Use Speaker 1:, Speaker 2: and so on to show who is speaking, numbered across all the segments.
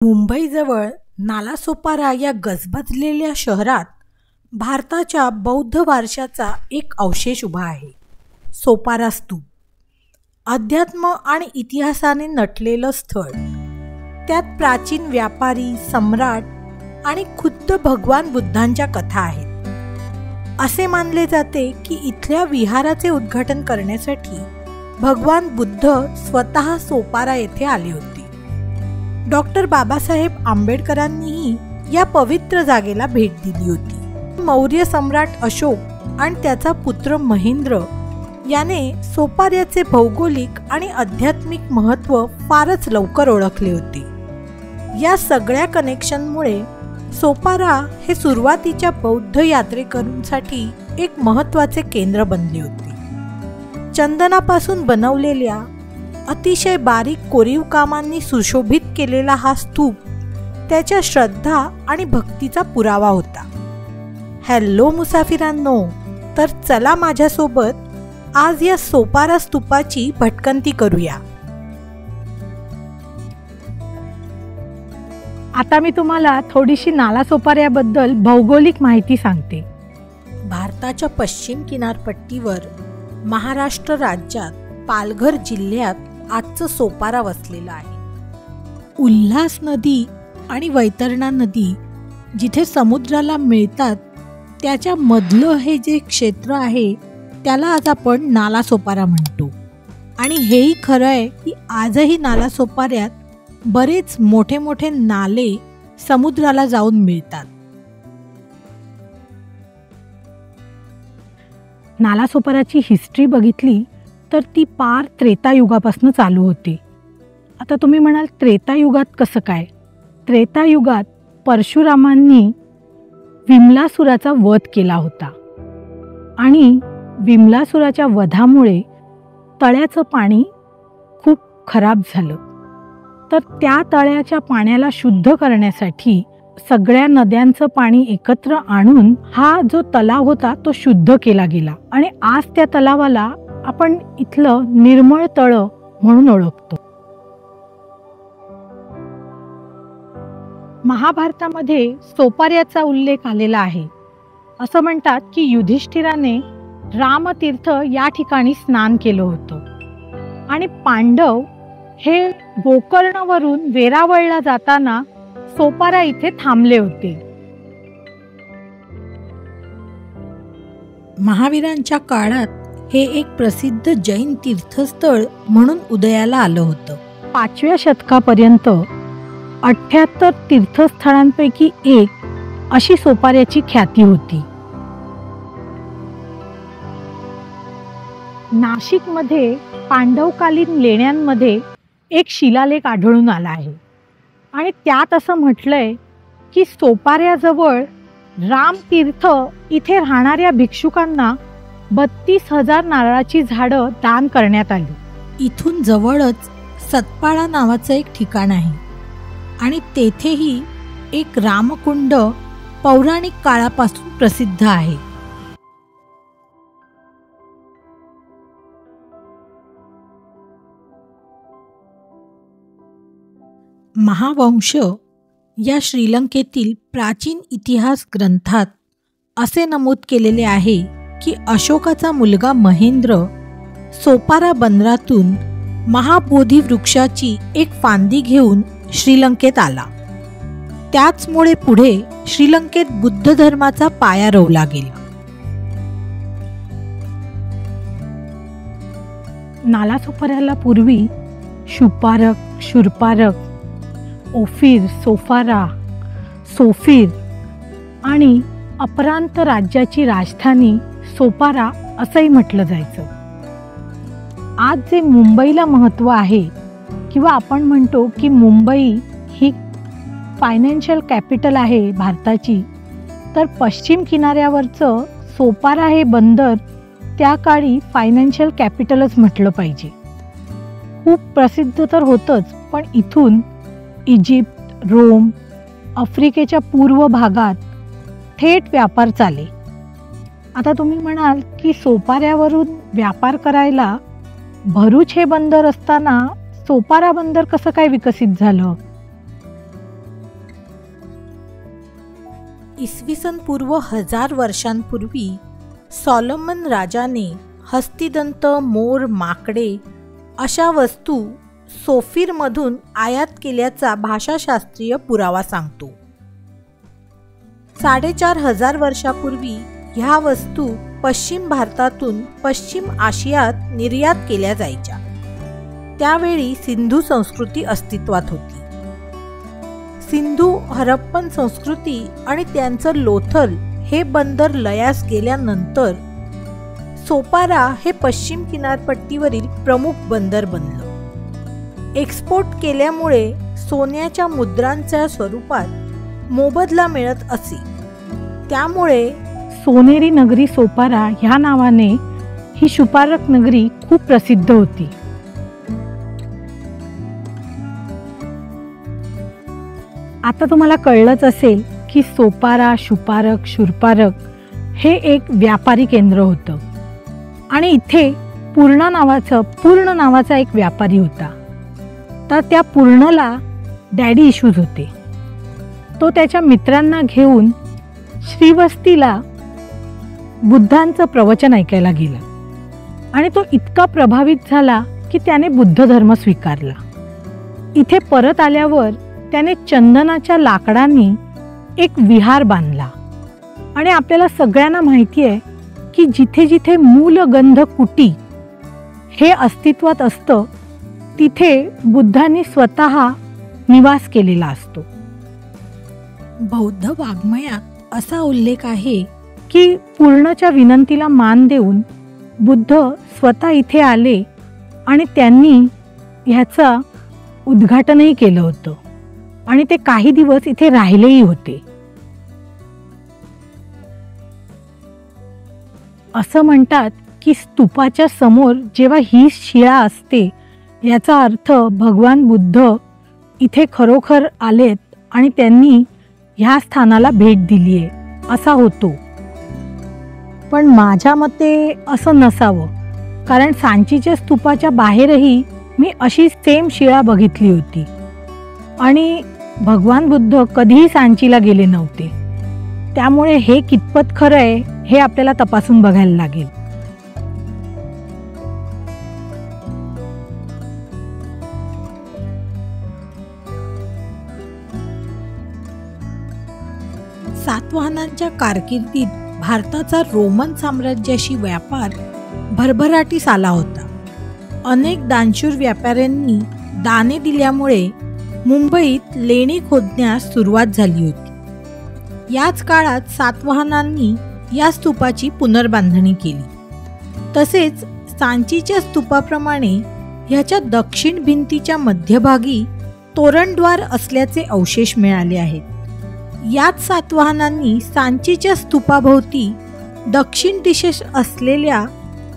Speaker 1: मुंबईजवळ नालासोपारा या गजबजलेल्या शहरात भारताच्या बौद्ध वारशाचा एक अवशेष उभा आहे. सोपारा स्तूप. अध्यात्म आणि इतिहासाने नटलेलं स्थळ. त्यात प्राचीन व्यापारी, सम्राट आणि खुद्द भगवान बुद्धांच्या कथा आहेत. असे मानले जाते की इथल्या विहाराचे उद्घाटन करण्यासाठी भगवान बुद्ध स्वतः सोपारा येथे आले होते. डॉक्टर बाबासाहेब आंबेडकरांनीही या पवित्र जागेला भेट दिली होती. मौर्य सम्राट अशोक आणि त्याचा पुत्र महेंद्र याने सोपाऱ्याचे भौगोलिक आणि आध्यात्मिक महत्त्व फारच लवकर ओळखले होते. या सगळ्या कनेक्शनमुळे सोपारा हे सुरुवातीच्या बौद्ध यात्रेकरूंसाठी एक महत्त्वाचे केंद्र बनले होते. चंदनापासून बनवलेल्या अतिशय बारीक कोरीव कामांनी सुशोभित केलेला हा स्तूप त्याच्या श्रद्धा आणि भक्तीचा पुरावा होता. हॅलो मुसाफिरांनो, तर चला माझ्यासोबत आज या सोपारा स्तूपाची भटकंती करूया.
Speaker 2: आता मी तुम्हाला थोडीशी नालासोपाऱ्याबद्दल भौगोलिक माहिती सांगते.
Speaker 1: भारताच्या पश्चिम किनारपट्टीवर महाराष्ट्र राज्यात पालघर जिल्ह्यात आजचं सोपारा वसलेला आहे. उल्हास नदी आणि वैतरणा नदी जिथे समुद्राला मिळतात त्याच्या मधलं हे जे क्षेत्र आहे त्याला आज आपण नालासोपारा म्हणतो. आणि हेही खरं आहे की आजही नालासोपाऱ्यात बरेच मोठे मोठे नाले समुद्राला जाऊन मिळतात.
Speaker 2: नालासोपाऱ्याची हिस्ट्री बघितली तर ती पार त्रेतायुगापासून चालू होते. आता तुम्ही म्हणाल त्रेतायुगात कसं काय? त्रेतायुगात परशुरामांनी विमलासुराचा वध केला होता आणि विमलासुराच्या वधामुळे तळ्याचं पाणी खूप खराब झालं. तर त्या तळ्याच्या पाण्याला शुद्ध करण्यासाठी सगळ्या नद्यांचं पाणी एकत्र आणून हा जो तलाव होता तो शुद्ध केला गेला आणि आज त्या तलावाला आपण इथलं निर्मळ तळ म्हणून ओळखतो. महाभारतामध्ये सोपाऱ्याचा उल्लेख आलेला आहे. असं म्हणतात की युधिष्ठिराने रामतीर्थ या ठिकाणी स्नान केलं होतं आणि पांडव हे गोकर्णवरून वेरावळला जाताना सोपारा इथे थांबले होते.
Speaker 1: महावीरांच्या काळात हे एक प्रसिद्ध जैन तीर्थस्थळ म्हणून उदयाला आलं होतं.
Speaker 2: 5व्या शतकापर्यंत 78 तीर्थस्थळांपैकी एक अशी सोपाऱ्याची ख्याती होती. नाशिकमध्ये पांडवकालीन लेण्यांमध्ये एक शिलालेख आढळून आला आहे आणि त्यात असं म्हटलंय की सोपाऱ्याजवळ रामतीर्थ इथे राहणाऱ्या भिक्षुकांना 32,000 नारळाची झाडं दान करण्यात आली.
Speaker 1: इथून जवळच सतपाळा नावाचं एक ठिकाण आहे आणि तेथेही एक रामकुंड पौराणिक काळापासून प्रसिद्ध आहे. महावंश या श्रीलंकेतील प्राचीन इतिहास ग्रंथात असे नमूद केलेले आहे की अशोकाचा मुलगा महेंद्र सोपारा बंदरातून महाबोधी वृक्षाची एक फांदी घेऊन श्रीलंकेत आला. त्याचमुळे पुढे श्रीलंकेत बुद्ध धर्माचा पाया रोवला गेला.
Speaker 2: नालासोपाऱ्याला पूर्वी शुपारक, शूरपारक, ओफीर, सोफारा, सोफीर आणि अपरांत राज्याची राजधानी सोपारा असंही म्हटलं जायचं. आज जे मुंबईला महत्त्व आहे किंवा आपण म्हणतो की मुंबई ही फायनान्शियल कॅपिटल आहे भारताची, तर पश्चिम किनाऱ्यावरचं सोपारा हे बंदर त्या काळी फायनान्शियल कॅपिटलच म्हटलं पाहिजे. खूप प्रसिद्ध तर होतंच, पण इथून इजिप्त, रोम, आफ्रिकेच्या पूर्व भागात थेट व्यापार चाले. आता तुम्ही म्हणाल की सोपाऱ्यावरून व्यापार करायला भरूच हे बंदर असताना सोपारा बंदर कसं काय विकसित झालं?
Speaker 1: इसवी सन पूर्व 1000 वर्षांपूर्वी सॉलोमन राजाने हस्तिदंत, मोर, माकडे अशा वस्तू सोफीरमधून आयात केल्याचा भाषाशास्त्रीय पुरावा सांगतो. 4500 वर्षापूर्वी ह्या वस्तू पश्चिम भारतातून पश्चिम आशियात निर्यात केल्या जायच्या. त्यावेळी सिंधू संस्कृती अस्तित्वात होती. सिंधू हरप्पन संस्कृती आणि त्यांचं लोथल हे बंदर लयास गेल्यानंतर सोपारा हे पश्चिम किनारपट्टीवरील प्रमुख बंदर बनलं. एक्सपोर्ट केल्यामुळे सोन्याच्या मुद्रांच्या स्वरूपात मोबदला मिळत असे. त्यामुळे
Speaker 2: सोनेरी नगरी सोपारा ह्या नावाने ही शुपारक नगरी खूप प्रसिद्ध होती. आता तुम्हाला कळलंच असेल की सोपारा, शुपारक, शूरपारक हे एक व्यापारी केंद्र होतं आणि इथे पूर्ण नावाचा एक व्यापारी होता. तर त्या पूर्णला डॅडी इश्यूज होते. तो त्याच्या मित्रांना घेऊन श्रीवस्तीला बुद्धांचं प्रवचन ऐकायला गेला आणि तो इतका प्रभावित झाला की त्याने बुद्ध धर्म स्वीकारला. इथे परत आल्यावर त्याने चंदनाच्या लाकडांनी एक विहार बांधला आणि आपल्याला सगळ्यांना माहिती आहे की जिथे जिथे मूलगंध कुटी हे अस्तित्वात असतं तिथे बुद्धांनी स्वतः निवास केलेला असतो.
Speaker 1: बौद्ध वाङ्मयात असा उल्लेख आहे
Speaker 2: की पूर्णच्या विनंतीला मान देऊन बुद्ध स्वतः इथे आले आणि त्यांनी ह्याचं उद्घाटनही केलं होतं आणि ते काही दिवस इथे राहिलेही होते. असं म्हणतात की स्तूपाच्या समोर जेव्हा ही शिळा असते याचा अर्थ भगवान बुद्ध इथे खरोखर आलेत आणि त्यांनी ह्या स्थानाला भेट दिली आहे असा होतो. पण माझ्या मते असं नसावं, कारण सांचीच्या स्तूपाच्या बाहेरही मी अशी सेम शिळा बघितली होती आणि भगवान बुद्ध कधीही सांचीला गेले नव्हते. त्यामुळे हे कितपत खरं आहे हे आपल्याला तपासून बघायला लागेल.
Speaker 1: सातवाहनांच्या कारकिर्दीत भारताचा रोमन साम्राज्याशी व्यापार भरभराटीस आला होता. अनेक दानशूर व्यापाऱ्यांनी दाने दिल्यामुळे मुंबईत लेणी खोदण्यास सुरुवात झाली होती. याच काळात सातवाहनांनी या स्तूपाची पुनर्बांधणी केली. तसेच सांचीच्या स्तूपाप्रमाणे ह्याच्या दक्षिण भिंतीच्या मध्यभागी तोरणद्वार असल्याचे अवशेष मिळाले आहेत. याच सातवाहनांनी सांचीच्या स्तूपाभोवती दक्षिण दिशेस असलेल्या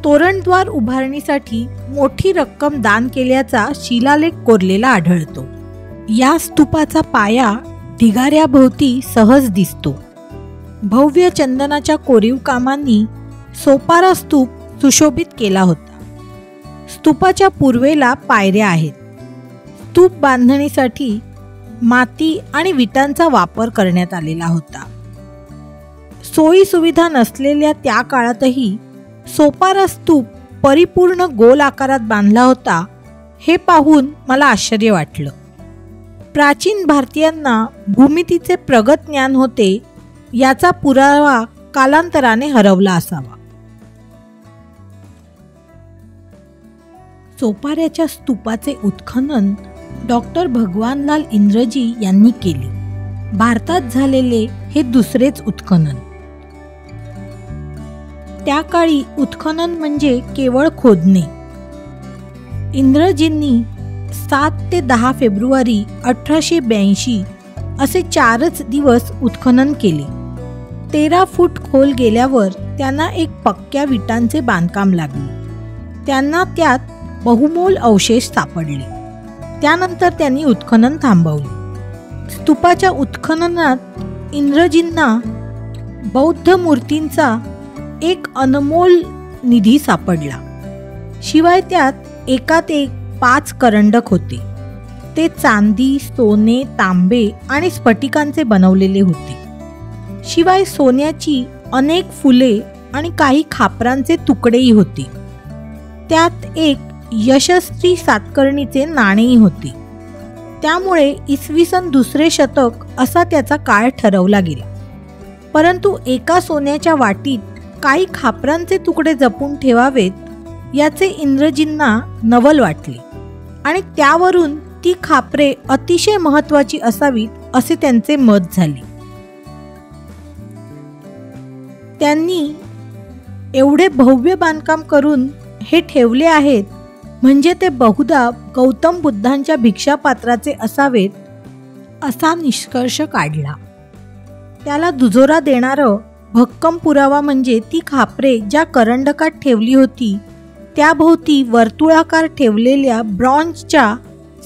Speaker 1: तोरणद्वार उभारणीसाठी मोठी रक्कम दान केल्याचा शिलालेख कोरलेला आढळतो. या स्तूपाचा पाया ढिगाऱ्याभोवती सहज दिसतो. भव्य चंदनाच्या कोरीव कामांनी सोपारा स्तूप सुशोभित केला होता. स्तूपाच्या पूर्वेला पायऱ्या आहेत. स्तूप बांधणीसाठी माती आणि विटांचा वापर करण्यात आलेला होता. सोयी सुविधा नसलेल्या त्या काळातही सोपारा स्तूप परिपूर्ण गोल आकारात बांधला होता हे पाहून मला आश्चर्य वाटलं. प्राचीन भारतीयांना भूमितीचे प्रगत ज्ञान होते याचा पुरावा कालांतराने हरवला असावा. सोपाऱ्याच्या स्तूपाचे उत्खनन डॉक्टर भगवानलाल इंद्रजी यांनी केले. भारतात झालेले हे दुसरेच उत्खनन. त्या काळी उत्खनन म्हणजे केवळ खोदणे. इंद्रजींनी 7 ते 10 फेब्रुवारी 1882 असे 4च दिवस उत्खनन केले. 13 फूट खोल गेल्यावर त्यांना एक पक्क्या विटांचे बांधकाम लागले. त्यांना त्यात बहुमोल अवशेष सापडले. त्यानंतर त्यांनी उत्खनन थांबवले. स्तूपाच्या उत्खननात इंद्रजींना बौद्ध मूर्तींचा एक अनमोल निधी सापडला. शिवाय त्यात एकात एक 5 करंडक होते. ते चांदी, सोने, तांबे आणि स्फटिकांचे बनवलेले होते. शिवाय सोन्याची अनेक फुले आणि काही खापरांचे तुकडेही होते. त्यात एक यशस्वी सातकर्णीचे नाणेही होते. त्यामुळे इसवी सन 2रे शतक असा त्याचा काळ ठरवला गेला. परंतु एका सोन्याच्या वाटीत काही खापरांचे तुकडे जपून ठेवावेत याचे इंद्रजींना नवल वाटले आणि त्यावरून ती खापरे अतिशय महत्त्वाची असावीत असे त्यांचे मत झाले. त्यांनी एवढे भव्य बांधकाम करून हे ठेवले आहेत म्हणजे ते बहुधा गौतम बुद्धांच्या भिक्षापात्राचे असावेत असा निष्कर्ष काढला. त्याला दुजोरा देणारं भक्कम पुरावा म्हणजे ती खापरे ज्या करंडकात ठेवली होती त्याभोवती वर्तुळाकार ठेवलेल्या ब्रॉन्झच्या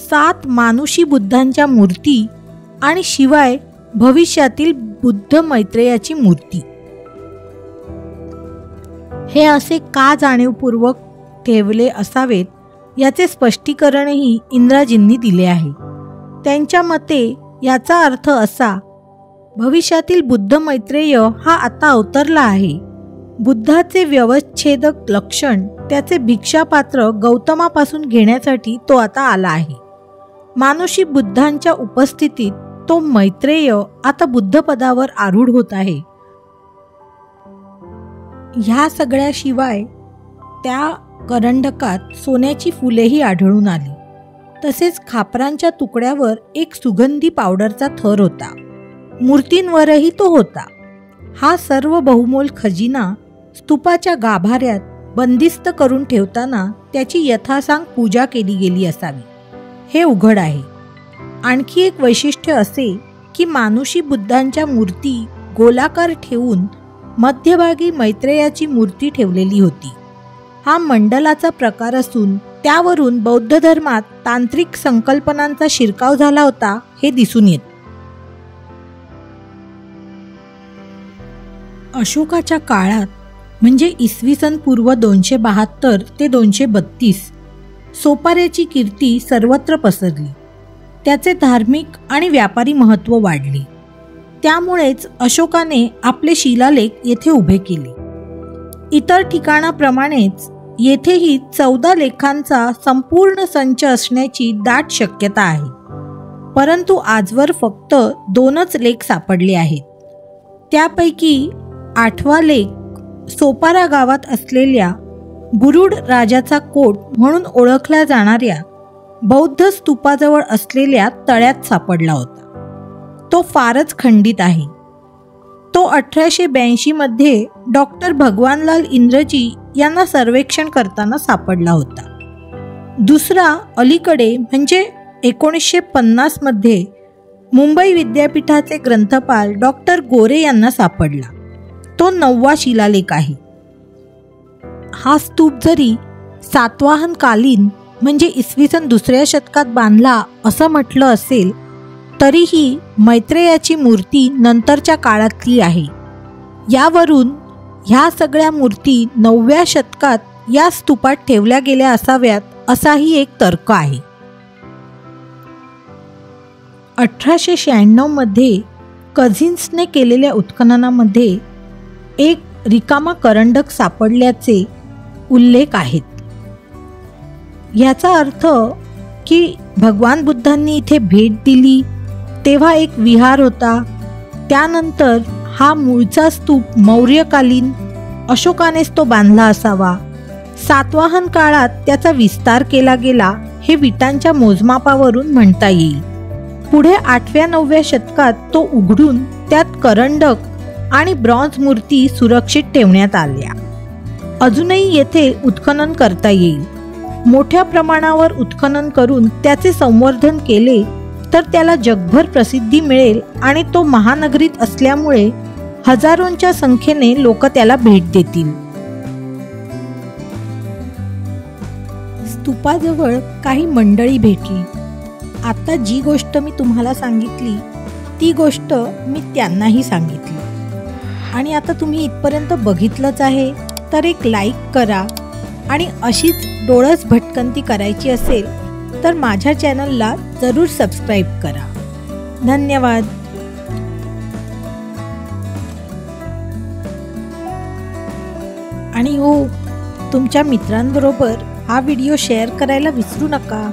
Speaker 1: 7 मानुषी बुद्धांच्या मूर्ती आणि शिवाय भविष्यातील बुद्ध मैत्रेयाची मूर्ती. हे असे का जाणीवपूर्वक ठेवले असावेत याचे स्पष्टीकरणही इंद्राजींनी दिले आहे. त्यांच्या मते याचा अर्थ असा, भविष्यातील बुद्ध मैत्रेय हा आता अवतरला आहे. बुद्धाचे व्यवच्छेदक लक्षण त्याचे भिक्षापात्र गौतमापासून घेण्यासाठी तो आता आला आहे. मानुषी बुद्धांच्या उपस्थितीत तो मैत्रेय आता बुद्धपदावर आरूढ होत आहे. ह्या सगळ्याशिवाय त्या करंडकात सोन्याची फुलेही आढळून आली. तसेच खापरांच्या तुकड्यावर एक सुगंधी पावडरचा थर होता. मूर्तींवरही तो होता. हा सर्व बहुमोल खजिना स्तूपाच्या गाभाऱ्यात बंदिस्त करून ठेवताना त्याची यथासांग पूजा केली गेली असावी हे उघड आहे. आणखी एक वैशिष्ट्य असे की मानुषी बुद्धांच्या मूर्ती गोलाकार ठेवून मध्यभागी मैत्रेयाची मूर्ती ठेवलेली होती. हा मंडलाचा प्रकार असून त्यावरून बौद्ध धर्मात तांत्रिक संकल्पनांचा शिरकाव झाला होता हे दिसून येते. अशोकाच्या काळात म्हणजे इसवी सन पूर्व 272 ते 232 सोपाऱ्याची कीर्ती सर्वत्र पसरली. त्याचे धार्मिक आणि व्यापारी महत्त्व वाढले. त्यामुळेच अशोकाने आपले शिलालेख येथे उभे केले. इतर ठिकाणाप्रमाणेच येथेही 14 लेखांचा संपूर्ण संच असण्याची दाट शक्यता आहे. परंतु आजवर फक्त 2च लेख सापडले आहेत. त्यापैकी 8वा लेख सोपारा गावात असलेल्या गुरुड राजाचा कोट म्हणून ओळखल्या जाणाऱ्या बौद्ध स्तूपाजवळ असलेल्या तळ्यात सापडला होता. तो फारच खंडित आहे. तो 1882 मध्ये डॉक्टर भगवानलाल इंद्रजी यांना सर्वेक्षण करताना सापडला होता. दुसरा अलीकडे म्हणजे 1950 मध्ये मुंबई विद्यापीठाचे ग्रंथपाल डॉक्टर गोरे यांना सापडला. तो 9वा शिलालेख आहे. हा स्तूप जरी सातवाहनकालीन म्हणजे इसवी सन 2ऱ्या शतकात बांधला असं म्हटलं असेल तरीही मैत्रेयाची मूर्ती नंतरच्या काळातली आहे. यावरून ह्या सगळ्या मूर्ती 9व्या शतकात या स्तूपात ठेवल्या गेल्या असाव्यात असाही एक तर्क आहे. 1896 मध्ये कझिन्सने केलेल्या उत्खननामध्ये एक रिकामा करंडक सापडल्याचे उल्लेख आहेत. याचा अर्थ की भगवान बुद्धांनी इथे भेट दिली तेव्हा एक विहार होता. त्यानंतर हा मूळचा स्तूप मौर्यकालीन अशोकानेच तो बांधला असावा. सातवाहन काळात त्याचा विस्तार केला गेला हे विटांच्या मोजमापावरून म्हणता येईल. पुढे 8व्या-9व्या शतकात तो उघडून त्यात करंडक आणि ब्रॉन्झ मूर्ती सुरक्षित ठेवण्यात आल्या. अजूनही येथे उत्खनन करता येईल. मोठ्या प्रमाणावर उत्खनन करून त्याचे संवर्धन केले तर त्याला जगभर प्रसिद्धी मिळेल आणि तो महानगरीत असल्यामुळे हजारोंच्या संख्येने लोक त्याला भेट देतील. स्तूपाजवळ काही मंडळी भेटली. आता जी गोष्ट मी तुम्हाला सांगितली ती गोष्ट मी त्यांनाही सांगितली. आणि आता तुम्ही इथपर्यंत बघितलंच आहे तर एक लाईक करा आणि अशीच डोळस भटकंती करायची असेल तर माझ्या चॅनलला जरूर सबस्क्राईब करा. धन्यवाद. आणि हो, तुमच्या मित्रांबरोबर हा व्हिडिओ शेअर करायला विसरू नका.